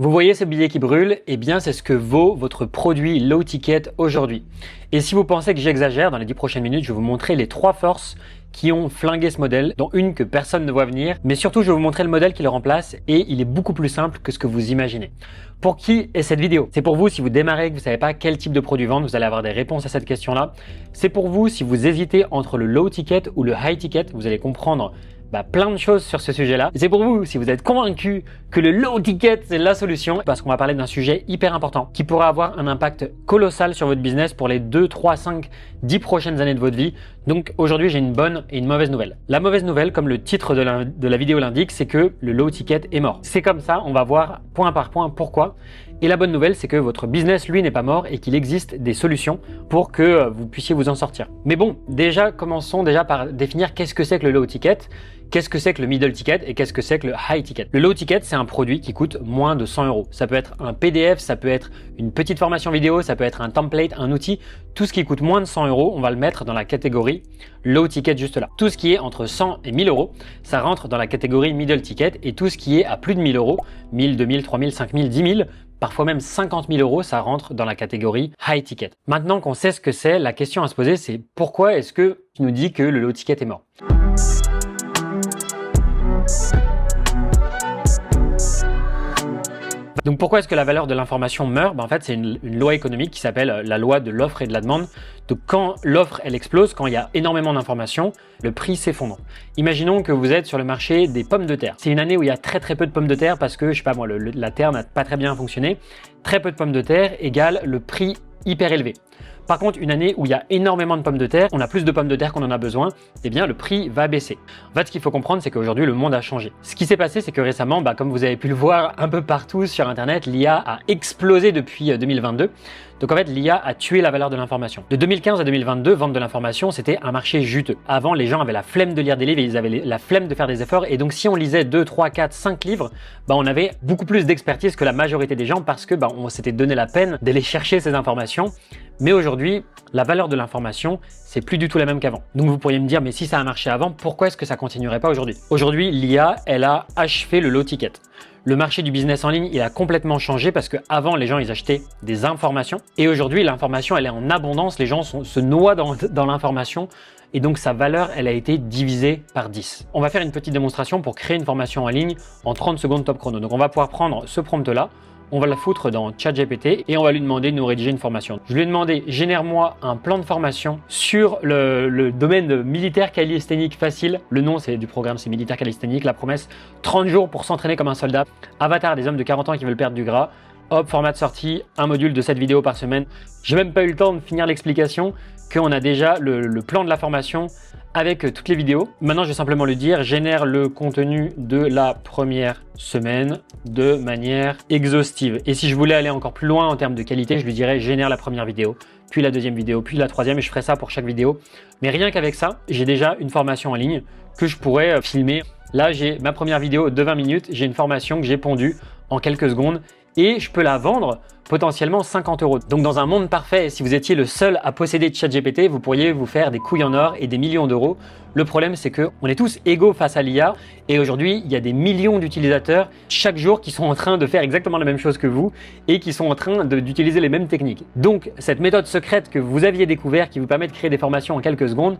Vous voyez ce billet qui brûle? Eh bien, c'est ce que vaut votre produit low ticket aujourd'hui. Et si vous pensez que j'exagère, dans les 10 prochaines minutes, je vais vous montrer les 3 forces qui ont flingué ce modèle, dont une que personne ne voit venir. Mais surtout, je vais vous montrer le modèle qui le remplace et il est beaucoup plus simple que ce que vous imaginez. Pour qui est cette vidéo? C'est pour vous si vous démarrez et que vous ne savez pas quel type de produit vendre, vous allez avoir des réponses à cette question-là. C'est pour vous si vous hésitez entre le low ticket ou le high ticket, vous allez comprendre plein de choses sur ce sujet-là. C'est pour vous si vous êtes convaincu que le low ticket c'est la solution, parce qu'on va parler d'un sujet hyper important qui pourra avoir un impact colossal sur votre business pour les 2, 3, 5, 10 prochaines années de votre vie. Donc aujourd'hui, j'ai une bonne et une mauvaise nouvelle. La mauvaise nouvelle, comme le titre de la vidéo l'indique, c'est que le low ticket est mort. C'est comme ça, on va voir point par point pourquoi. Et la bonne nouvelle, c'est que votre business, lui, n'est pas mort et qu'il existe des solutions pour que vous puissiez vous en sortir. Mais bon, commençons par définir qu'est-ce que c'est que le low ticket, qu'est-ce que c'est que le middle ticket et qu'est-ce que c'est que le high ticket. Le low ticket, c'est un produit qui coûte moins de 100 €. Ça peut être un PDF, ça peut être une petite formation vidéo, ça peut être un template, un outil. Tout ce qui coûte moins de 100 €, on va le mettre dans la catégorie low ticket juste là. Tout ce qui est entre 100 et 1000 €, ça rentre dans la catégorie middle ticket et tout ce qui est à plus de 1000 €, 1000, 2000, 3000, 5000, 10 000, parfois même 50 000 €, ça rentre dans la catégorie high ticket. Maintenant qu'on sait ce que c'est, la question à se poser, c'est pourquoi est-ce que tu nous dis que le low ticket est mort? Donc pourquoi est-ce que la valeur de l'information meurt? En fait, c'est une loi économique qui s'appelle la loi de l'offre et de la demande. Donc quand l'offre elle explose, quand il y a énormément d'informations, le prix s'effondre. Imaginons que vous êtes sur le marché des pommes de terre. C'est une année où il y a très peu de pommes de terre parce que, je sais pas moi, la terre n'a pas très bien fonctionné. Très peu de pommes de terre égale le prix hyper élevé. Par contre, une année où il y a énormément de pommes de terre, on a plus de pommes de terre qu'on en a besoin, eh bien le prix va baisser. En fait, ce qu'il faut comprendre, c'est qu'aujourd'hui, le monde a changé. Ce qui s'est passé, c'est que récemment, comme vous avez pu le voir un peu partout sur Internet, l'IA a explosé depuis 2022. Donc en fait, l'IA a tué la valeur de l'information. De 2015 à 2022, vendre de l'information, c'était un marché juteux. Avant, les gens avaient la flemme de lire des livres, ils avaient la flemme de faire des efforts. Et donc, si on lisait 2, 3, 4, 5 livres, on avait beaucoup plus d'expertise que la majorité des gens parce que on s'était donné la peine d'aller chercher ces informations. Mais aujourd'hui, la valeur de l'information, c'est plus du tout la même qu'avant. Donc vous pourriez me dire, mais si ça a marché avant, pourquoi est-ce que ça continuerait pas aujourd'hui? Aujourd'hui, l'IA, elle a achevé le low ticket. Le marché du business en ligne, il a complètement changé parce qu'avant, les gens, ils achetaient des informations. Et aujourd'hui, l'information, elle est en abondance. Les gens se noient dans l'information. Et donc, sa valeur, elle a été divisée par 10. On va faire une petite démonstration pour créer une formation en ligne en 30 secondes top chrono. Donc, on va pouvoir prendre ce prompt-là. On va la foutre dans ChatGPT et on va lui demander de nous rédiger une formation. Je lui ai demandé, génère-moi un plan de formation sur le domaine de militaire calisthénique facile. Le nom du programme, c'est militaire calisthénique. La promesse, 30 jours pour s'entraîner comme un soldat. Avatar des hommes de 40 ans qui veulent perdre du gras. Hop, format de sortie, un module de 7 vidéos par semaine. J'ai même pas eu le temps de finir l'explication qu'on a déjà le plan de la formation avec toutes les vidéos. Maintenant, je vais simplement lui dire, génère le contenu de la première semaine de manière exhaustive. Et si je voulais aller encore plus loin en termes de qualité, je lui dirais, génère la première vidéo, puis la deuxième vidéo, puis la troisième, et je ferai ça pour chaque vidéo. Mais rien qu'avec ça, j'ai déjà une formation en ligne que je pourrais filmer. Là, j'ai ma première vidéo de 20 minutes, j'ai une formation que j'ai pondue en quelques secondes et je peux la vendre potentiellement 50 €. Donc dans un monde parfait, si vous étiez le seul à posséder ChatGPT, vous pourriez vous faire des couilles en or et des millions d'euros. Le problème, c'est qu'on est tous égaux face à l'IA et aujourd'hui, il y a des millions d'utilisateurs chaque jour qui sont en train de faire exactement la même chose que vous et qui sont en train d'utiliser les mêmes techniques. Donc cette méthode secrète que vous aviez découverte qui vous permet de créer des formations en quelques secondes,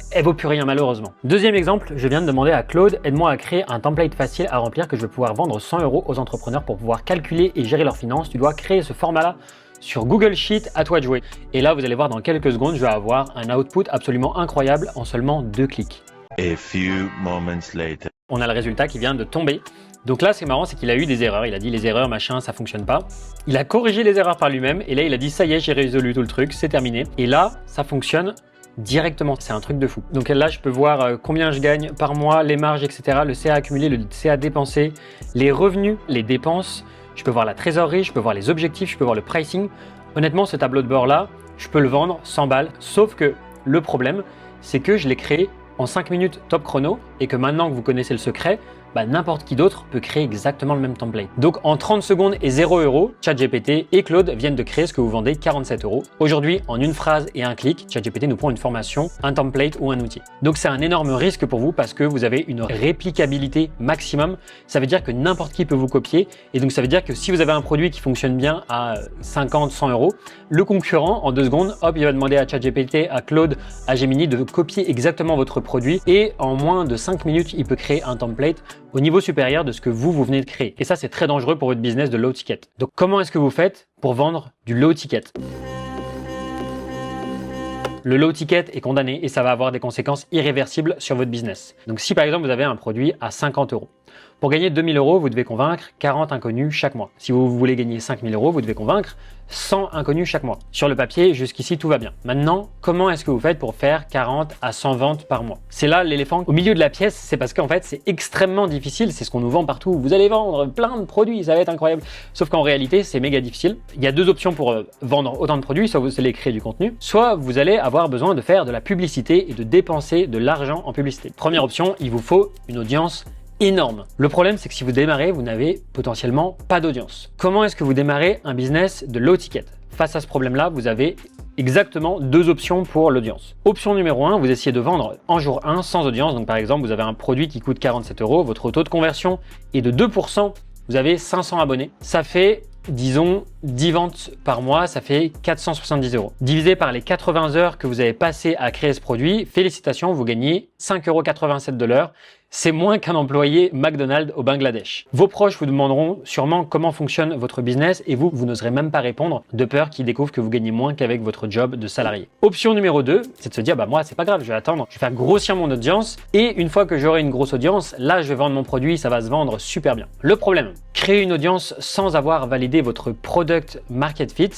elle vaut plus rien malheureusement. Deuxième exemple, je viens de demander à Claude, aide-moi à créer un template facile à remplir que je vais pouvoir vendre 100 € aux entrepreneurs pour pouvoir calculer et gérer leurs finances. Tu dois créer ce format-là sur Google Sheet, à toi de jouer. Et là, vous allez voir dans quelques secondes, je vais avoir un output absolument incroyable en seulement 2 clics. A few moments later. On a le résultat qui vient de tomber. Donc là, ce qui est marrant, c'est qu'il a eu des erreurs. Il a dit les erreurs, machin, ça fonctionne pas. Il a corrigé les erreurs par lui-même et là, il a dit ça y est, j'ai résolu tout le truc, c'est terminé. Et là, ça fonctionne directement, c'est un truc de fou. Donc là, je peux voir combien je gagne par mois, les marges, etc., le CA accumulé, le CA dépensé, les revenus, les dépenses. Je peux voir la trésorerie, je peux voir les objectifs, je peux voir le pricing. Honnêtement, ce tableau de bord-là, je peux le vendre 100 balles. Sauf que le problème, c'est que je l'ai créé en 5 minutes top chrono et que maintenant que vous connaissez le secret, n'importe qui d'autre peut créer exactement le même template. Donc en 30 secondes et 0 €, ChatGPT et Claude viennent de créer ce que vous vendez 47 €. Aujourd'hui, en une phrase et un clic, ChatGPT nous prend une formation, un template ou un outil. Donc c'est un énorme risque pour vous parce que vous avez une réplicabilité maximum. Ça veut dire que n'importe qui peut vous copier et donc ça veut dire que si vous avez un produit qui fonctionne bien à 50, 100 €, le concurrent en 2 secondes, hop, il va demander à ChatGPT, à Claude, à Gemini de copier exactement votre produit et en moins de 5 minutes, il peut créer un template au niveau supérieur de ce que vous venez de créer. Et ça, c'est très dangereux pour votre business de low ticket. Donc, comment est-ce que vous faites pour vendre du low ticket? Le low ticket est condamné et ça va avoir des conséquences irréversibles sur votre business. Donc, si par exemple, vous avez un produit à 50 €, pour gagner 2 000 €, vous devez convaincre 40 inconnus chaque mois. Si vous voulez gagner 5 000 €, vous devez convaincre 100 inconnus chaque mois. Sur le papier, jusqu'ici, tout va bien. Maintenant, comment est-ce que vous faites pour faire 40 à 100 ventes par mois? C'est là l'éléphant au milieu de la pièce, c'est parce qu'en fait, c'est extrêmement difficile. C'est ce qu'on nous vend partout. Vous allez vendre plein de produits, ça va être incroyable. Sauf qu'en réalité, c'est méga difficile. Il y a 2 options pour vendre autant de produits. Soit vous allez créer du contenu, soit vous allez avoir besoin de faire de la publicité et de dépenser de l'argent en publicité. Première option, il vous faut une audience énorme. Le problème, c'est que si vous démarrez, vous n'avez potentiellement pas d'audience. Comment est-ce que vous démarrez un business de low ticket? Face à ce problème-là, vous avez exactement 2 options pour l'audience. Option numéro 1, vous essayez de vendre en jour 1 sans audience. Donc par exemple, vous avez un produit qui coûte 47 €, votre taux de conversion est de 2%, vous avez 500 abonnés. Ça fait, disons, 10 ventes par mois, ça fait 470 €. Divisé par les 80 heures que vous avez passées à créer ce produit, félicitations, vous gagnez 5,87 € de l'heure. C'est moins qu'un employé McDonald's au Bangladesh. Vos proches vous demanderont sûrement comment fonctionne votre business et vous n'oserez même pas répondre de peur qu'ils découvrent que vous gagnez moins qu'avec votre job de salarié. Option numéro 2, c'est de se dire, moi, c'est pas grave, je vais attendre, je vais faire grossir mon audience et une fois que j'aurai une grosse audience, là, je vais vendre mon produit, ça va se vendre super bien. Le problème, créer une audience sans avoir validé votre product market fit,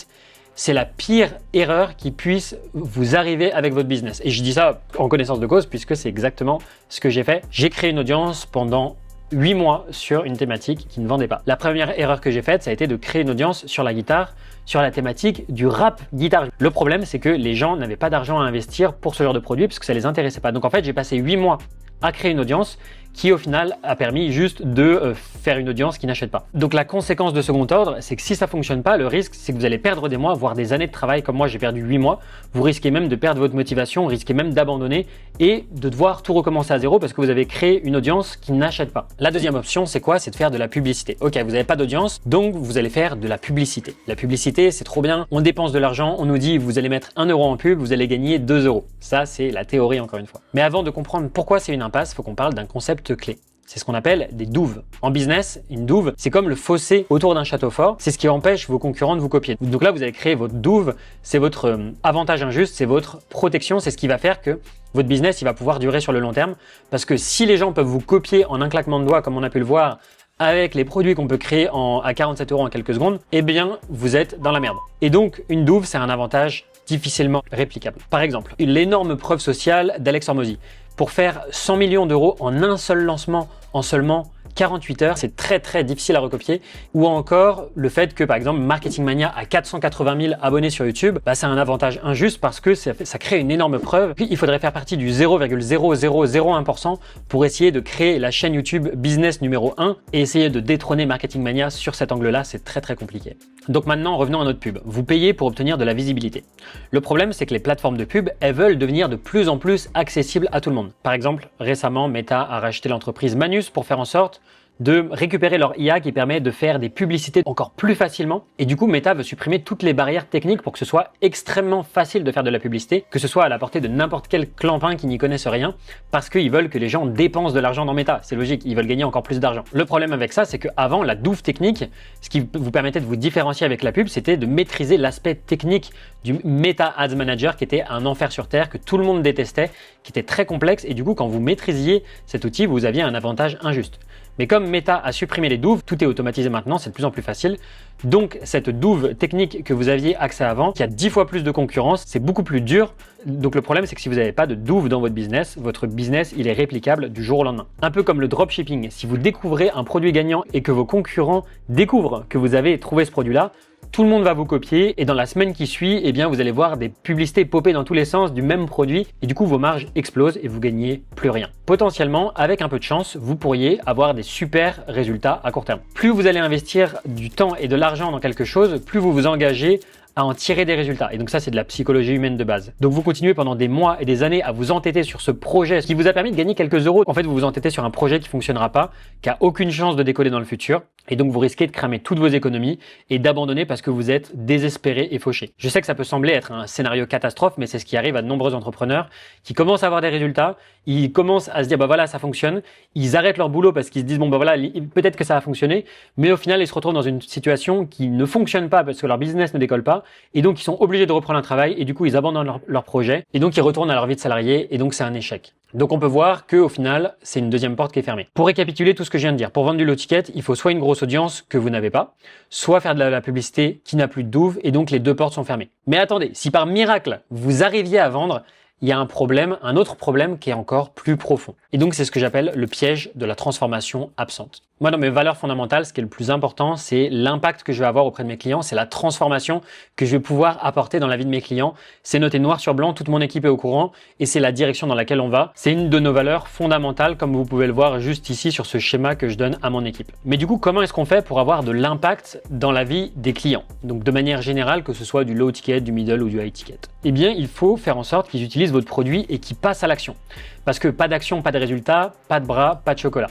c'est la pire erreur qui puisse vous arriver avec votre business. Et je dis ça en connaissance de cause puisque c'est exactement ce que j'ai fait. J'ai créé une audience pendant 8 mois sur une thématique qui ne vendait pas. La première erreur que j'ai faite, ça a été de créer une audience sur la guitare, sur la thématique du rap guitare. Le problème, c'est que les gens n'avaient pas d'argent à investir pour ce genre de produit parce que ça les intéressait pas. Donc en fait, j'ai passé 8 mois à créer une audience qui au final a permis juste de faire une audience qui n'achète pas. Donc la conséquence de second ordre, c'est que si ça fonctionne pas, le risque c'est que vous allez perdre des mois, voire des années de travail comme moi j'ai perdu 8 mois. Vous risquez même de perdre votre motivation, vous risquez même d'abandonner et de devoir tout recommencer à zéro parce que vous avez créé une audience qui n'achète pas. La deuxième option c'est quoi? C'est de faire de la publicité. Ok, vous n'avez pas d'audience, donc vous allez faire de la publicité. La publicité c'est trop bien, on dépense de l'argent, on nous dit vous allez mettre 1 € en pub, vous allez gagner 2 €. Ça c'est la théorie encore une fois. Mais avant de comprendre pourquoi c'est une impasse, il faut qu'on parle d'un concept clé. C'est ce qu'on appelle des douves. En business, une douve, c'est comme le fossé autour d'un château fort. C'est ce qui empêche vos concurrents de vous copier. Donc là, vous allez créer votre douve. C'est votre avantage injuste, c'est votre protection. C'est ce qui va faire que votre business, il va pouvoir durer sur le long terme. Parce que si les gens peuvent vous copier en un claquement de doigts, comme on a pu le voir avec les produits qu'on peut créer à 47 € en quelques secondes, eh bien, vous êtes dans la merde. Et donc, une douve, c'est un avantage difficilement réplicable. Par exemple, l'énorme preuve sociale d'Alex Hormozy. Pour faire 100 millions d'euros en un seul lancement en seulement 48 heures, c'est très difficile à recopier. Ou encore le fait que par exemple Marketing Mania a 480 000 abonnés sur YouTube, c'est un avantage injuste parce que ça crée une énorme preuve. Puis il faudrait faire partie du 0,0001% pour essayer de créer la chaîne YouTube business numéro 1 et essayer de détrôner Marketing Mania sur cet angle-là, c'est très compliqué. Donc maintenant, revenons à notre pub. Vous payez pour obtenir de la visibilité. Le problème, c'est que les plateformes de pub, elles veulent devenir de plus en plus accessibles à tout le monde. Par exemple, récemment, Meta a racheté l'entreprise Manus pour faire en sorte de récupérer leur IA qui permet de faire des publicités encore plus facilement. Et du coup, Meta veut supprimer toutes les barrières techniques pour que ce soit extrêmement facile de faire de la publicité, que ce soit à la portée de n'importe quel clampin qui n'y connaissent rien, parce qu'ils veulent que les gens dépensent de l'argent dans Meta. C'est logique, ils veulent gagner encore plus d'argent. Le problème avec ça, c'est qu'avant, la douve technique, ce qui vous permettait de vous différencier avec la pub, c'était de maîtriser l'aspect technique du Meta Ads Manager qui était un enfer sur terre, que tout le monde détestait, qui était très complexe. Et du coup, quand vous maîtrisiez cet outil, vous aviez un avantage injuste. Mais comme Meta a supprimé les douves, tout est automatisé maintenant, c'est de plus en plus facile. Donc cette douve technique que vous aviez accès avant, qui a 10 fois plus de concurrence, c'est beaucoup plus dur. Donc le problème, c'est que si vous n'avez pas de douve dans votre business il est réplicable du jour au lendemain. Un peu comme le dropshipping. Si vous découvrez un produit gagnant et que vos concurrents découvrent que vous avez trouvé ce produit-là, tout le monde va vous copier et dans la semaine qui suit, eh bien, vous allez voir des publicités popper dans tous les sens du même produit et du coup, vos marges explosent et vous gagnez plus rien. Potentiellement, avec un peu de chance, vous pourriez avoir des super résultats à court terme. Plus vous allez investir du temps et de l'argent dans quelque chose, plus vous vous engagez à en tirer des résultats. Et donc ça, c'est de la psychologie humaine de base. Donc vous continuez pendant des mois et des années à vous entêter sur ce projet qui vous a permis de gagner quelques euros. En fait, vous vous entêtez sur un projet qui fonctionnera pas, qui a aucune chance de décoller dans le futur. Et donc, vous risquez de cramer toutes vos économies et d'abandonner parce que vous êtes désespéré et fauché. Je sais que ça peut sembler être un scénario catastrophe, mais c'est ce qui arrive à de nombreux entrepreneurs qui commencent à avoir des résultats. Ils commencent à se dire, bah voilà, ça fonctionne. Ils arrêtent leur boulot parce qu'ils se disent, bon, bah voilà, peut-être que ça va fonctionner. Mais au final, ils se retrouvent dans une situation qui ne fonctionne pas parce que leur business ne décolle pas. Et donc, ils sont obligés de reprendre un travail et du coup, ils abandonnent leur projet. Et donc, ils retournent à leur vie de salarié et donc, c'est un échec. Donc on peut voir qu'au final, c'est une deuxième porte qui est fermée. Pour récapituler tout ce que je viens de dire, pour vendre du low ticket, il faut soit une grosse audience que vous n'avez pas, soit faire de la publicité qui n'a plus de douve et donc les deux portes sont fermées. Mais attendez, si par miracle, vous arriviez à vendre, il y a un autre problème qui est encore plus profond. Et donc c'est ce que j'appelle le piège de la transformation absente. Moi, dans mes valeurs fondamentales, ce qui est le plus important, c'est l'impact que je vais avoir auprès de mes clients, c'est la transformation que je vais pouvoir apporter dans la vie de mes clients. C'est noté noir sur blanc, toute mon équipe est au courant et c'est la direction dans laquelle on va. C'est une de nos valeurs fondamentales, comme vous pouvez le voir juste ici sur ce schéma que je donne à mon équipe. Mais du coup, comment est-ce qu'on fait pour avoir de l'impact dans la vie des clients? Donc de manière générale, que ce soit du low ticket, du middle ou du high ticket. Eh bien, il faut faire en sorte qu'ils utilisent votre produit et qu'ils passent à l'action. Parce que pas d'action, pas de résultat, pas de bras, pas de chocolat.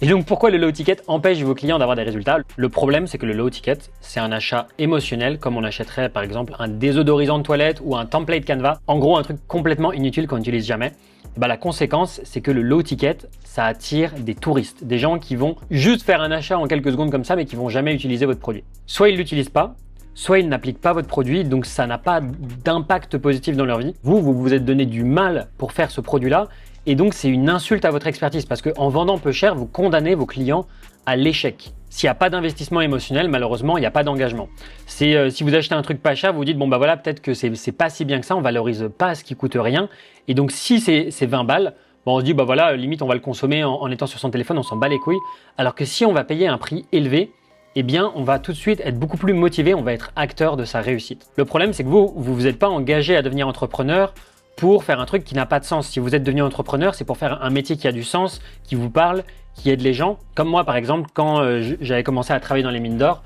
Et donc pourquoi le low ticket empêche vos clients d'avoir des résultats? Le problème, c'est que le low ticket, c'est un achat émotionnel comme on achèterait par exemple un désodorisant de toilette ou un template Canva. En gros, un truc complètement inutile qu'on n'utilise jamais. Et bah, la conséquence, c'est que le low ticket, ça attire des touristes, des gens qui vont juste faire un achat en quelques secondes comme ça, mais qui vont jamais utiliser votre produit. Soit ils ne l'utilisent pas, soit ils n'appliquent pas votre produit, donc ça n'a pas d'impact positif dans leur vie. Vous vous êtes donné du mal pour faire ce produit-là, et donc c'est une insulte à votre expertise, parce qu'en vendant peu cher, vous condamnez vos clients à l'échec. S'il n'y a pas d'investissement émotionnel, malheureusement, il n'y a pas d'engagement. C'est si vous achetez un truc pas cher, vous dites, bon bah voilà, peut-être que c'est pas si bien que ça, on valorise pas ce qui coûte rien, et donc si c'est 20 balles, bon, on se dit, bah voilà, limite on va le consommer en étant sur son téléphone, on s'en bat les couilles, alors que si on va payer un prix élevé, eh bien, on va tout de suite être beaucoup plus motivé, on va être acteur de sa réussite. Le problème, c'est que vous êtes pas engagé à devenir entrepreneur pour faire un truc qui n'a pas de sens. Si vous êtes devenu entrepreneur, c'est pour faire un métier qui a du sens, qui vous parle, qui aide les gens. Comme moi, par exemple, quand j'avais commencé à travailler dans les mines d'or,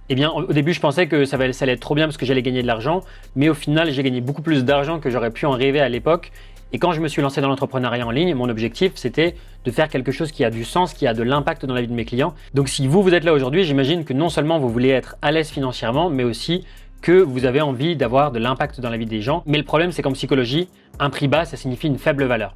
eh bien, au début, je pensais que ça allait être trop bien parce que j'allais gagner de l'argent, mais au final, j'ai gagné beaucoup plus d'argent que j'aurais pu en rêver à l'époque. Et quand je me suis lancé dans l'entrepreneuriat en ligne, mon objectif, c'était de faire quelque chose qui a du sens, qui a de l'impact dans la vie de mes clients. Donc si vous êtes là aujourd'hui, j'imagine que non seulement vous voulez être à l'aise financièrement, mais aussi que vous avez envie d'avoir de l'impact dans la vie des gens. Mais le problème, c'est qu'en psychologie, un prix bas, ça signifie une faible valeur.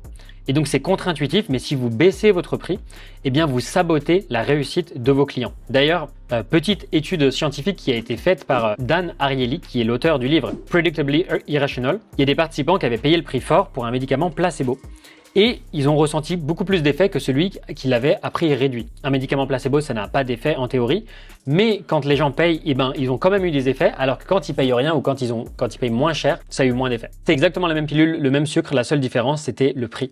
Et donc c'est contre-intuitif, mais si vous baissez votre prix, eh bien vous sabotez la réussite de vos clients. D'ailleurs, petite étude scientifique qui a été faite par Dan Ariely, qui est l'auteur du livre Predictably Irrational. Il y a des participants qui avaient payé le prix fort pour un médicament placebo. Et ils ont ressenti beaucoup plus d'effets que celui qui l'avait à prix réduit. Un médicament placebo, ça n'a pas d'effet en théorie, mais quand les gens payent, eh ben, ils ont quand même eu des effets, alors que quand ils payent rien ou quand ils payent moins cher, ça a eu moins d'effets. C'est exactement la même pilule, le même sucre, la seule différence, c'était le prix.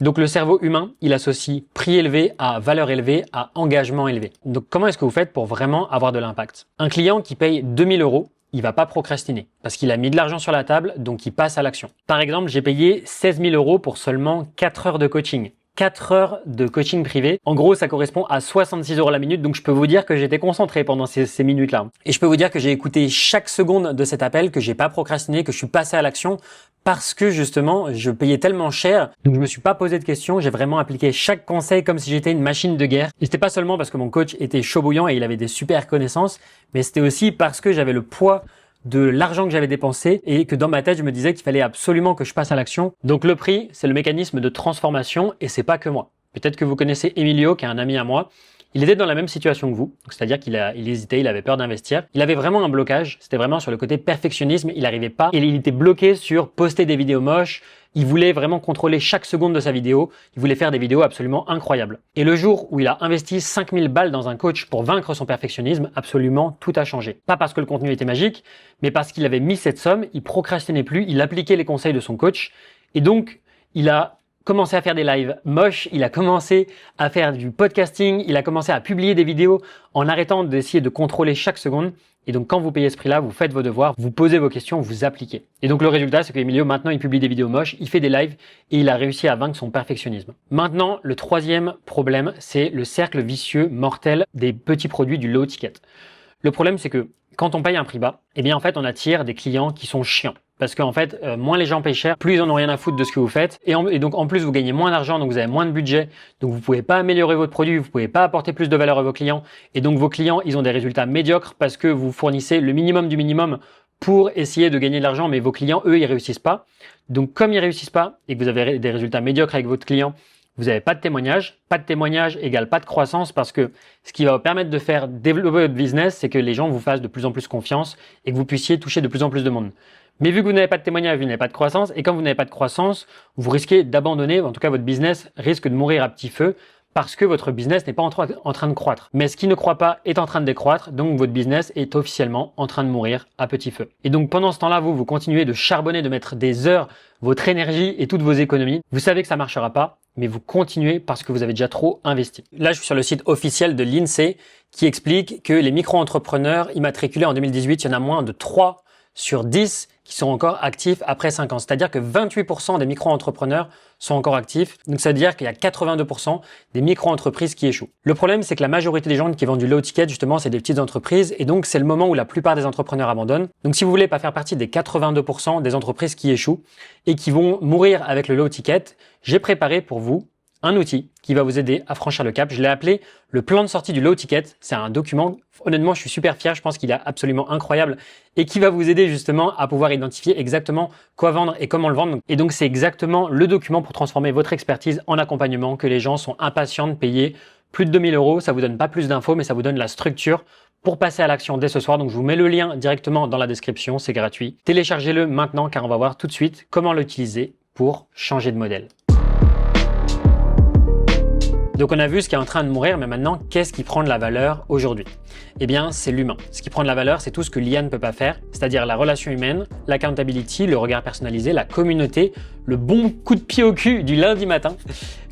Donc le cerveau humain, il associe prix élevé à valeur élevée, à engagement élevé. Donc comment est-ce que vous faites pour vraiment avoir de l'impact? Un client qui paye 2000 €, il va pas procrastiner parce qu'il a mis de l'argent sur la table, donc il passe à l'action. Par exemple, j'ai payé 16 000 € pour seulement 4 heures de coaching. 4 heures de coaching privé. En gros, ça correspond à 66 € la minute, donc je peux vous dire que j'étais concentré pendant ces minutes-là. Et je peux vous dire que j'ai écouté chaque seconde de cet appel, que j'ai pas procrastiné, que je suis passé à l'action parce que justement, je payais tellement cher, donc je me suis pas posé de questions, j'ai vraiment appliqué chaque conseil comme si j'étais une machine de guerre. Et c'était pas seulement parce que mon coach était chaud bouillant et il avait des super connaissances, mais c'était aussi parce que j'avais le poids de l'argent que j'avais dépensé et que dans ma tête, je me disais qu'il fallait absolument que je passe à l'action. Donc le prix, c'est le mécanisme de transformation et c'est pas que moi. Peut-être que vous connaissez Emilio, qui est un ami à moi. Il était dans la même situation que vous, c'est-à-dire qu'il hésitait, il avait peur d'investir. Il avait vraiment un blocage, c'était vraiment sur le côté perfectionnisme, il n'arrivait pas, et il était bloqué sur poster des vidéos moches. Il voulait vraiment contrôler chaque seconde de sa vidéo, il voulait faire des vidéos absolument incroyables. Et le jour où il a investi 5000 balles dans un coach pour vaincre son perfectionnisme, absolument tout a changé. Pas parce que le contenu était magique, mais parce qu'il avait mis cette somme, il procrastinait plus, il appliquait les conseils de son coach, et donc il a commencé à faire des lives moches, il a commencé à faire du podcasting, il a commencé à publier des vidéos en arrêtant d'essayer de contrôler chaque seconde. Et donc, quand vous payez ce prix-là, vous faites vos devoirs, vous posez vos questions, vous appliquez. Et donc, le résultat, c'est qu'Emilio, maintenant, il publie des vidéos moches, il fait des lives et il a réussi à vaincre son perfectionnisme. Maintenant, le troisième problème, c'est le cercle vicieux mortel des petits produits du low ticket. Le problème, c'est que quand on paye un prix bas, eh bien, en fait, on attire des clients qui sont chiants. Parce qu'en fait, moins les gens payent cher, plus ils en ont rien à foutre de ce que vous faites. Et donc, en plus, vous gagnez moins d'argent, donc vous avez moins de budget. Donc, vous pouvez pas améliorer votre produit, vous pouvez pas apporter plus de valeur à vos clients. Et donc, vos clients, ils ont des résultats médiocres parce que vous fournissez le minimum du minimum pour essayer de gagner de l'argent, mais vos clients, eux, ils réussissent pas. Donc, comme ils réussent pas et que vous avez des résultats médiocres avec votre client, vous n'avez pas de témoignage. Pas de témoignage égale pas de croissance parce que ce qui va vous permettre de faire développer votre business, c'est que les gens vous fassent de plus en plus confiance et que vous puissiez toucher de plus en plus de monde. Mais vu que vous n'avez pas de témoignage, vous n'avez pas de croissance, et quand vous n'avez pas de croissance, vous risquez d'abandonner, en tout cas votre business risque de mourir à petit feu parce que votre business n'est pas en train de croître. Mais ce qui ne croît pas est en train de décroître, donc votre business est officiellement en train de mourir à petit feu. Et donc pendant ce temps-là, vous continuez de charbonner, de mettre des heures, votre énergie et toutes vos économies. Vous savez que ça marchera pas, mais vous continuez parce que vous avez déjà trop investi. Là, je suis sur le site officiel de l'INSEE qui explique que les micro-entrepreneurs immatriculés en 2018, il y en a moins de 3 sur 10 qui sont encore actifs après 5 ans. C'est-à-dire que 28% des micro-entrepreneurs sont encore actifs. Donc, ça veut dire qu'il y a 82% des micro-entreprises qui échouent. Le problème, c'est que la majorité des gens qui vendent du low ticket, justement, c'est des petites entreprises. Et donc, c'est le moment où la plupart des entrepreneurs abandonnent. Donc, si vous voulez pas faire partie des 82% des entreprises qui échouent et qui vont mourir avec le low ticket, j'ai préparé pour vous un outil qui va vous aider à franchir le cap. Je l'ai appelé le plan de sortie du low ticket. C'est un document, honnêtement, je suis super fier. Je pense qu'il est absolument incroyable et qui va vous aider justement à pouvoir identifier exactement quoi vendre et comment le vendre. Et donc, c'est exactement le document pour transformer votre expertise en accompagnement que les gens sont impatients de payer plus de 2000 €. Ça vous donne pas plus d'infos, mais ça vous donne la structure pour passer à l'action dès ce soir. Donc, je vous mets le lien directement dans la description. C'est gratuit. Téléchargez-le maintenant car on va voir tout de suite comment l'utiliser pour changer de modèle. Donc on a vu ce qui est en train de mourir, mais maintenant, qu'est-ce qui prend de la valeur aujourd'hui? Eh bien, c'est l'humain. Ce qui prend de la valeur, c'est tout ce que l'IA ne peut pas faire, c'est-à-dire la relation humaine, l'accountability, le regard personnalisé, la communauté, le bon coup de pied au cul du lundi matin.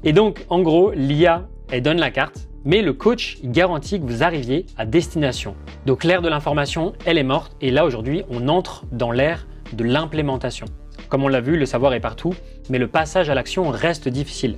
Et donc, en gros, l'IA, elle donne la carte, mais le coach, il garantit que vous arriviez à destination. Donc l'ère de l'information, elle est morte, et là, aujourd'hui, on entre dans l'ère de l'implémentation. Comme on l'a vu, le savoir est partout, mais le passage à l'action reste difficile.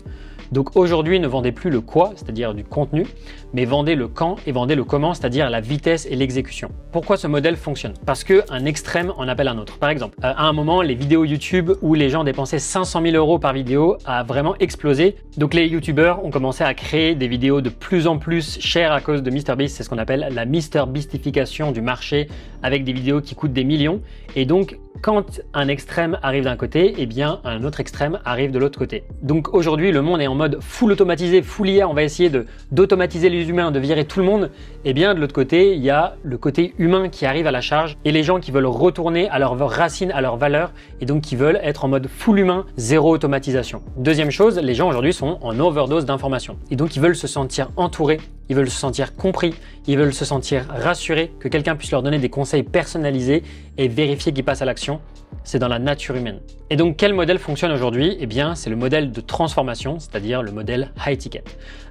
Donc aujourd'hui, ne vendez plus le quoi, c'est-à-dire du contenu, mais vendez le quand et vendez le comment, c'est-à-dire la vitesse et l'exécution. Pourquoi ce modèle fonctionne? Parce qu'un extrême en appelle un autre. Par exemple, à un moment, les vidéos YouTube où les gens dépensaient 500 000 € par vidéo a vraiment explosé. Donc les YouTubeurs ont commencé à créer des vidéos de plus en plus chères à cause de MrBeast. C'est ce qu'on appelle la MrBeastification du marché avec des vidéos qui coûtent des millions. Et donc, quand un extrême arrive d'un côté, eh bien un autre extrême arrive de l'autre côté. Donc aujourd'hui, le monde est en mode full automatisé, full IA, on va essayer d'automatiser les humains, de virer tout le monde. Eh bien de l'autre côté, il y a le côté humain qui arrive à la charge et les gens qui veulent retourner à leurs racines, à leurs valeurs et donc qui veulent être en mode full humain, zéro automatisation. Deuxième chose, les gens aujourd'hui sont en overdose d'informations et donc ils veulent se sentir entourés, ils veulent se sentir compris, ils veulent se sentir rassurés, que quelqu'un puisse leur donner des conseils personnalisés et vérifier qu'ils passent à l'action. C'est dans la nature humaine. Et donc, quel modèle fonctionne aujourd'hui? Eh bien, c'est le modèle de transformation, c'est-à-dire le modèle high ticket.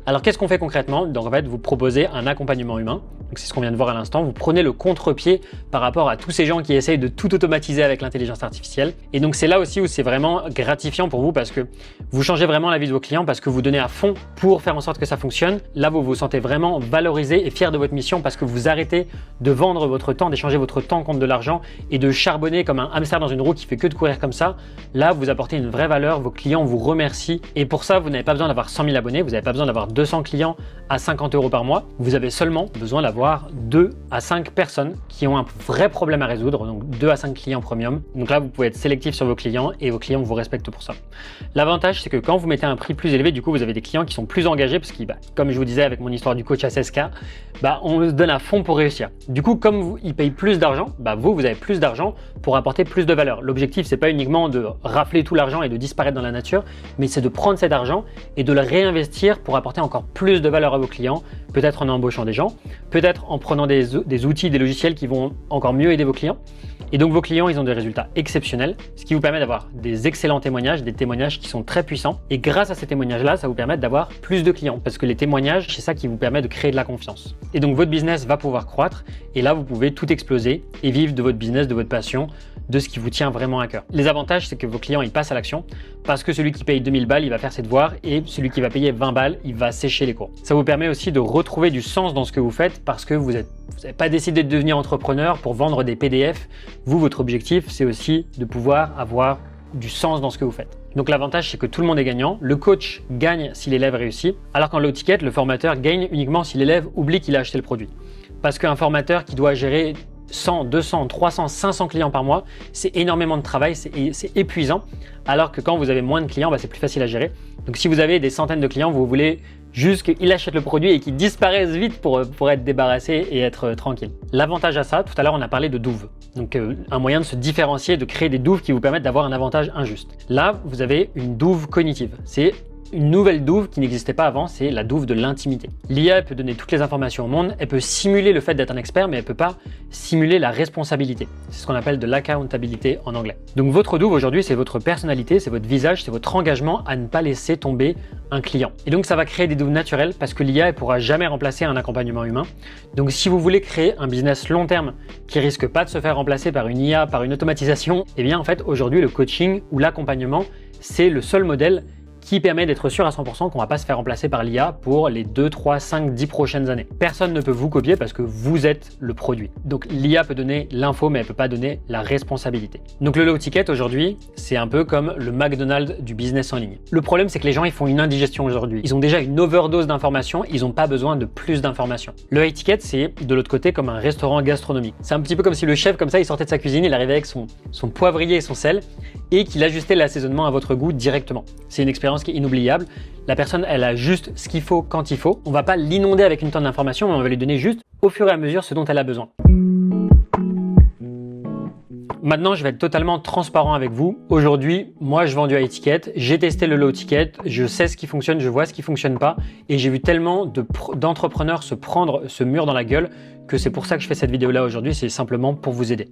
Alors, qu'est-ce qu'on fait concrètement? Donc, en fait, vous proposez un accompagnement humain. Donc, c'est ce qu'on vient de voir à l'instant. Vous prenez le contre-pied par rapport à tous ces gens qui essayent de tout automatiser avec l'intelligence artificielle. Et donc, c'est là aussi où c'est vraiment gratifiant pour vous parce que vous changez vraiment la vie de vos clients parce que vous donnez à fond pour faire en sorte que ça fonctionne. Là, vous vous sentez vraiment valorisé et fier de votre mission parce que vous arrêtez de vendre votre temps, d'échanger votre temps contre de l'argent et de charbonner comme un hamster dans une roue qui fait que de courir comme ça. Là, vous apportez une vraie valeur, vos clients vous remercient et pour ça, vous n'avez pas besoin d'avoir 100 000 abonnés, vous n'avez pas besoin d'avoir 200 clients à 50 € par mois. Vous avez seulement besoin d'avoir 2 à 5 personnes qui ont un vrai problème à résoudre, donc 2 à 5 clients premium. Donc là, vous pouvez être sélectif sur vos clients et vos clients vous respectent pour ça. L'avantage, c'est que quand vous mettez un prix plus élevé, du coup, vous avez des clients qui sont plus engagés parce que, comme je vous disais avec mon histoire du coach à 16K, on se donne à fond pour réussir. Du coup, comme ils payent plus d'argent, vous avez plus d'argent pour apporter plus de valeur. L'objectif, c'est pas uniquement de rafler tout l'argent et de disparaître dans la nature, mais c'est de prendre cet argent et de le réinvestir pour apporter encore plus de valeur à vos clients, peut-être en embauchant des gens, peut-être en prenant des outils, des logiciels qui vont encore mieux aider vos clients. Et donc vos clients, ils ont des résultats exceptionnels, ce qui vous permet d'avoir des excellents témoignages, des témoignages qui sont très puissants. Et grâce à ces témoignages-là, ça vous permet d'avoir plus de clients parce que les témoignages, c'est ça qui vous permet de créer de la confiance. Et donc votre business va pouvoir croître et là, vous pouvez tout exploser et vivre de votre business, de votre passion, de ce qui vous tient vraiment à cœur. Les avantages, c'est que vos clients, ils passent à l'action parce que celui qui paye 2000 balles, il va faire ses devoirs et celui qui va payer 20 balles, il va sécher les cours. Ça vous permet aussi de retrouver du sens dans ce que vous faites parce que vous n'avez pas décidé de devenir entrepreneur pour vendre des PDF. Vous, votre objectif, c'est aussi de pouvoir avoir du sens dans ce que vous faites. Donc l'avantage, c'est que tout le monde est gagnant. Le coach gagne si l'élève réussit, alors qu'en low ticket, le formateur gagne uniquement si l'élève oublie qu'il a acheté le produit. Parce qu'un formateur qui doit gérer 100, 200, 300, 500 clients par mois, c'est énormément de travail, c'est épuisant. Alors que quand vous avez moins de clients, c'est plus facile à gérer. Donc si vous avez des centaines de clients, vous voulez juste qu'il achète le produit et qu'il disparaisse vite pour être débarrassé et être tranquille. L'avantage à ça, tout à l'heure on a parlé de douves. Donc un moyen de se différencier, de créer des douves qui vous permettent d'avoir un avantage injuste. Là, vous avez une douve cognitive. C'est une nouvelle douve qui n'existait pas avant, c'est la douve de l'intimité. L'IA peut donner toutes les informations au monde, elle peut simuler le fait d'être un expert, mais elle ne peut pas simuler la responsabilité. C'est ce qu'on appelle de l'accountability en anglais. Donc votre douve aujourd'hui, c'est votre personnalité, c'est votre visage, c'est votre engagement à ne pas laisser tomber un client. Et donc ça va créer des douves naturelles parce que l'IA ne pourra jamais remplacer un accompagnement humain. Donc si vous voulez créer un business long terme qui risque pas de se faire remplacer par une IA, par une automatisation, eh bien en fait aujourd'hui le coaching ou l'accompagnement, c'est le seul modèle qui permet d'être sûr à 100% qu'on ne va pas se faire remplacer par l'IA pour les 2, 3, 5, 10 prochaines années. Personne ne peut vous copier parce que vous êtes le produit. Donc l'IA peut donner l'info, mais elle ne peut pas donner la responsabilité. Donc le low ticket aujourd'hui, c'est un peu comme le McDonald's du business en ligne. Le problème, c'est que les gens, ils font une indigestion aujourd'hui. Ils ont déjà une overdose d'informations, ils n'ont pas besoin de plus d'informations. Le high ticket, c'est de l'autre côté comme un restaurant gastronomique. C'est un petit peu comme si le chef, comme ça, il sortait de sa cuisine, il arrivait avec son poivrier et son sel et qu'il ajustait l'assaisonnement à votre goût directement. C'est une expérience qui est inoubliable. La personne, elle a juste ce qu'il faut quand il faut. On va pas l'inonder avec une tonne d'informations, mais on va lui donner juste au fur et à mesure ce dont elle a besoin. Maintenant, je vais être totalement transparent avec vous. Aujourd'hui, moi, je vends du high ticket. J'ai testé le low ticket. Je sais ce qui fonctionne, je vois ce qui fonctionne pas. Et j'ai vu tellement d'entrepreneurs se prendre ce mur dans la gueule que c'est pour ça que je fais cette vidéo-là aujourd'hui. C'est simplement pour vous aider.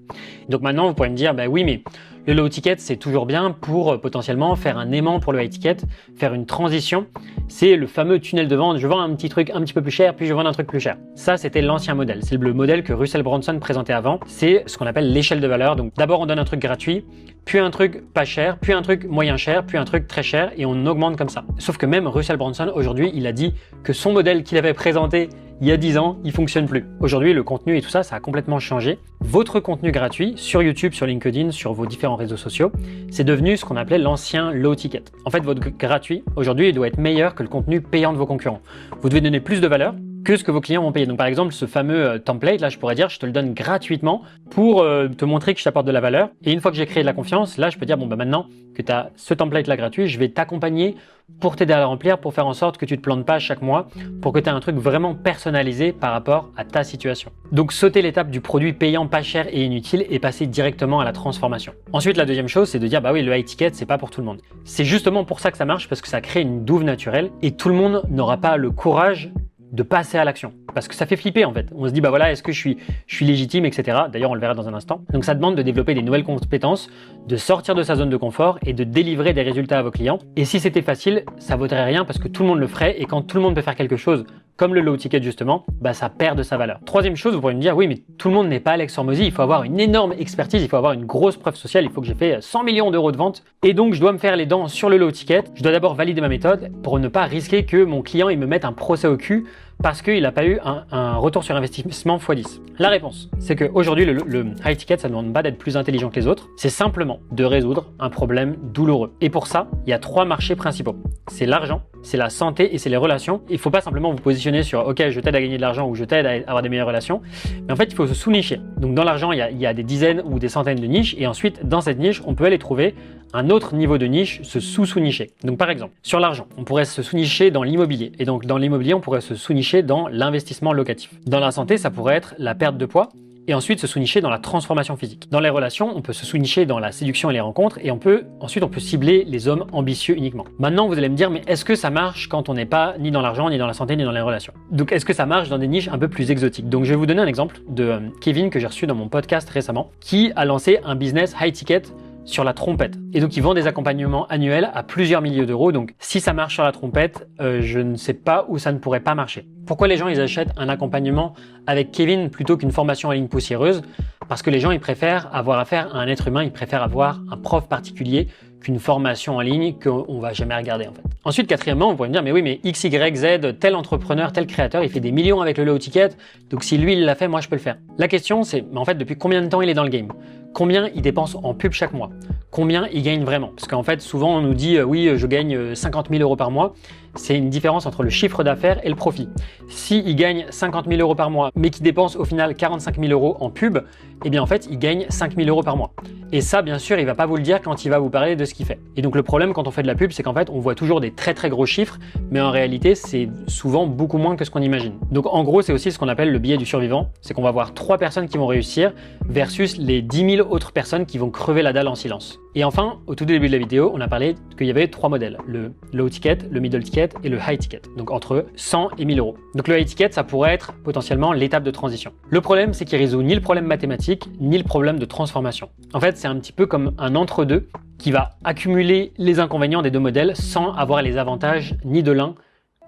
Donc maintenant, vous pourrez me dire, oui, mais le low ticket, c'est toujours bien pour potentiellement faire un aimant pour le high ticket, faire une transition. C'est le fameux tunnel de vente. Je vends un petit truc un petit peu plus cher, puis je vends un truc plus cher. Ça, c'était l'ancien modèle. C'est le modèle que Russell Brunson présentait avant. C'est ce qu'on appelle l'échelle de valeur. Donc d'abord, on donne un truc gratuit, puis un truc pas cher, puis un truc moyen cher, puis un truc très cher, et on augmente comme ça. Sauf que même Russell Brunson, aujourd'hui, il a dit que son modèle qu'il avait présenté il y a 10 ans, il fonctionne plus. Aujourd'hui, le contenu et tout ça, ça a complètement changé. Votre contenu gratuit sur YouTube, sur LinkedIn, sur vos différents réseaux sociaux, c'est devenu ce qu'on appelait l'ancien low ticket. En fait, votre gratuit, aujourd'hui, il doit être meilleur que le contenu payant de vos concurrents. Vous devez donner plus de valeur que ce que vos clients vont payer. Donc par exemple, ce fameux template, là, je pourrais dire, je te le donne gratuitement pour te montrer que je t'apporte de la valeur. Et une fois que j'ai créé de la confiance, là, je peux dire, maintenant que tu as ce template là gratuit, je vais t'accompagner pour t'aider à le remplir, pour faire en sorte que tu te plantes pas chaque mois, pour que tu aies un truc vraiment personnalisé par rapport à ta situation. Donc sauter l'étape du produit payant pas cher et inutile et passer directement à la transformation. Ensuite, la deuxième chose, c'est de dire, oui, le high ticket, c'est pas pour tout le monde. C'est justement pour ça que ça marche, parce que ça crée une douve naturelle et tout le monde n'aura pas le courage de passer à l'action. Parce que ça fait flipper en fait. On se dit, est-ce que je suis légitime, etc. D'ailleurs, on le verra dans un instant. Donc ça demande de développer des nouvelles compétences, de sortir de sa zone de confort et de délivrer des résultats à vos clients. Et si c'était facile, ça vaudrait rien parce que tout le monde le ferait. Et quand tout le monde peut faire quelque chose, comme le low ticket justement, ça perd de sa valeur. Troisième chose, vous pourriez me dire, oui, mais tout le monde n'est pas Alex Hormozy. Il faut avoir une énorme expertise, il faut avoir une grosse preuve sociale, il faut que j'ai fait 100 millions d'euros de vente. Et donc, je dois me faire les dents sur le low ticket. Je dois d'abord valider ma méthode pour ne pas risquer que mon client il me mette un procès au cul parce qu'il n'a pas eu un retour sur investissement x10. La réponse, c'est qu'aujourd'hui, le high ticket, ça ne demande pas d'être plus intelligent que les autres, c'est simplement de résoudre un problème douloureux. Et pour ça, il y a 3 marchés principaux. C'est l'argent, c'est la santé et c'est les relations. Il ne faut pas simplement vous positionner sur « Ok, je t'aide à gagner de l'argent » ou « Je t'aide à avoir des meilleures relations ». Mais en fait, il faut se sous-nicher. Donc dans l'argent, il y a des dizaines ou des centaines de niches et ensuite, dans cette niche, on peut aller trouver un autre niveau de niche, se sous-nicher. Donc par exemple, sur l'argent, on pourrait se sous-nicher dans l'immobilier. Et donc dans l'immobilier, on pourrait se sous-nicher dans l'investissement locatif. Dans la santé, ça pourrait être la perte de poids. et ensuite se sous-nicher dans la transformation physique. Dans les relations, on peut se sous-nicher dans la séduction et les rencontres et ensuite on peut cibler les hommes ambitieux uniquement. Maintenant, vous allez me dire, mais est-ce que ça marche quand on n'est pas ni dans l'argent, ni dans la santé, ni dans les relations? Donc est-ce que ça marche dans des niches un peu plus exotiques? Donc je vais vous donner un exemple de Kevin que j'ai reçu dans mon podcast récemment, qui a lancé un business high ticket sur la trompette. Et donc ils vendent des accompagnements annuels à plusieurs milliers d'euros. Donc si ça marche sur la trompette, je ne sais pas où ça ne pourrait pas marcher. Pourquoi les gens ils achètent un accompagnement avec Kevin plutôt qu'une formation en ligne poussiéreuse? Parce que les gens ils préfèrent avoir affaire à un être humain, ils préfèrent avoir un prof particulier qu'une formation en ligne qu'on va jamais regarder en fait. Ensuite, quatrièmement, vous pourrez me dire, mais oui, mais X, Y, Z, tel entrepreneur, tel créateur, il fait des millions avec le low ticket, donc si lui il l'a fait, moi je peux le faire. La question c'est, mais en fait, depuis combien de temps il est dans le game? Combien il dépense en pub chaque mois? Combien il gagne vraiment? Parce qu'en fait, souvent on nous dit, oui, je gagne 50 000 euros par mois. C'est une différence entre le chiffre d'affaires et le profit. S'il gagne 50 000 euros par mois, mais qu'il dépense au final 45 000 euros en pub, eh bien en fait, il gagne 5 000 euros par mois. Et ça, bien sûr, il va pas vous le dire quand il va vous parler de ce qu'il fait. Et donc le problème quand on fait de la pub, c'est qu'en fait, on voit toujours des très très gros chiffres, mais en réalité, c'est souvent beaucoup moins que ce qu'on imagine. Donc en gros, c'est aussi ce qu'on appelle le biais du survivant. C'est qu'on va voir 3 personnes qui vont réussir versus les 10 000 autres personnes qui vont crever la dalle en silence. Et enfin, au tout début de la vidéo, on a parlé qu'il y avait 3 modèles. Le low ticket, le middle ticket et le high ticket. Donc entre 100 et 1000 euros. Donc le high ticket, ça pourrait être potentiellement l'étape de transition. Le problème, c'est qu'il résout ni le problème mathématique, ni le problème de transformation. En fait, c'est un petit peu comme un entre-deux qui va accumuler les inconvénients des deux modèles sans avoir les avantages ni de l'un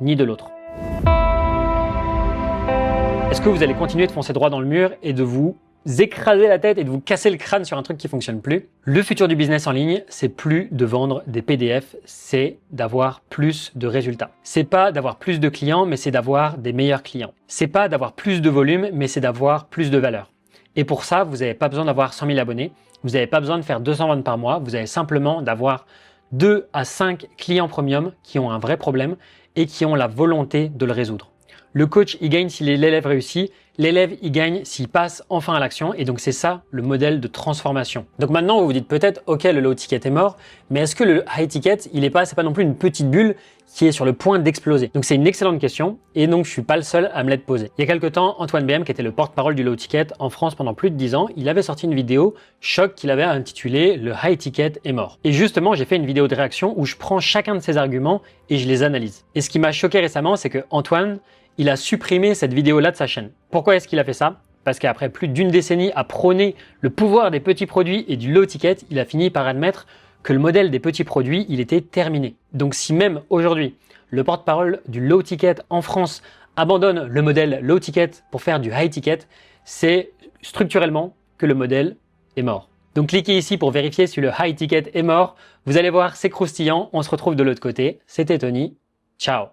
ni de l'autre. Est-ce que vous allez continuer de foncer droit dans le mur et de vous écraser la tête et de vous casser le crâne sur un truc qui fonctionne plus? Le futur du business en ligne, c'est plus de vendre des PDF, c'est d'avoir plus de résultats. C'est pas d'avoir plus de clients, mais c'est d'avoir des meilleurs clients. C'est pas d'avoir plus de volume, mais c'est d'avoir plus de valeur. Et pour ça, vous n'avez pas besoin d'avoir 100 000 abonnés, vous n'avez pas besoin de faire 200 ventes par mois, vous avez simplement d'avoir 2 à 5 clients premium qui ont un vrai problème et qui ont la volonté de le résoudre. Le coach, il gagne si l'élève réussit. L'élève, il gagne s'il passe enfin à l'action. Et donc, c'est ça le modèle de transformation. Donc maintenant, vous vous dites peut-être, OK, le low ticket est mort, mais est-ce que le high ticket, c'est pas non plus une petite bulle qui est sur le point d'exploser? Donc, c'est une excellente question. Et donc, je suis pas le seul à me l'être posé. Il y a quelques temps, Antoine BM, qui était le porte-parole du low ticket en France pendant plus de 10 ans, il avait sorti une vidéo choc qu'il avait intitulée Le high ticket est mort. Et justement, j'ai fait une vidéo de réaction où je prends chacun de ces arguments et je les analyse. Et ce qui m'a choqué récemment, c'est que Antoine, il a supprimé cette vidéo-là de sa chaîne. Pourquoi est-ce qu'il a fait ça? Parce qu'après plus d'une décennie à prôner le pouvoir des petits produits et du low ticket, il a fini par admettre que le modèle des petits produits, il était terminé. Donc si même aujourd'hui, le porte-parole du low ticket en France abandonne le modèle low ticket pour faire du high ticket, c'est structurellement que le modèle est mort. Donc cliquez ici pour vérifier si le high ticket est mort. Vous allez voir, c'est croustillant. On se retrouve de l'autre côté. C'était Tony. Ciao.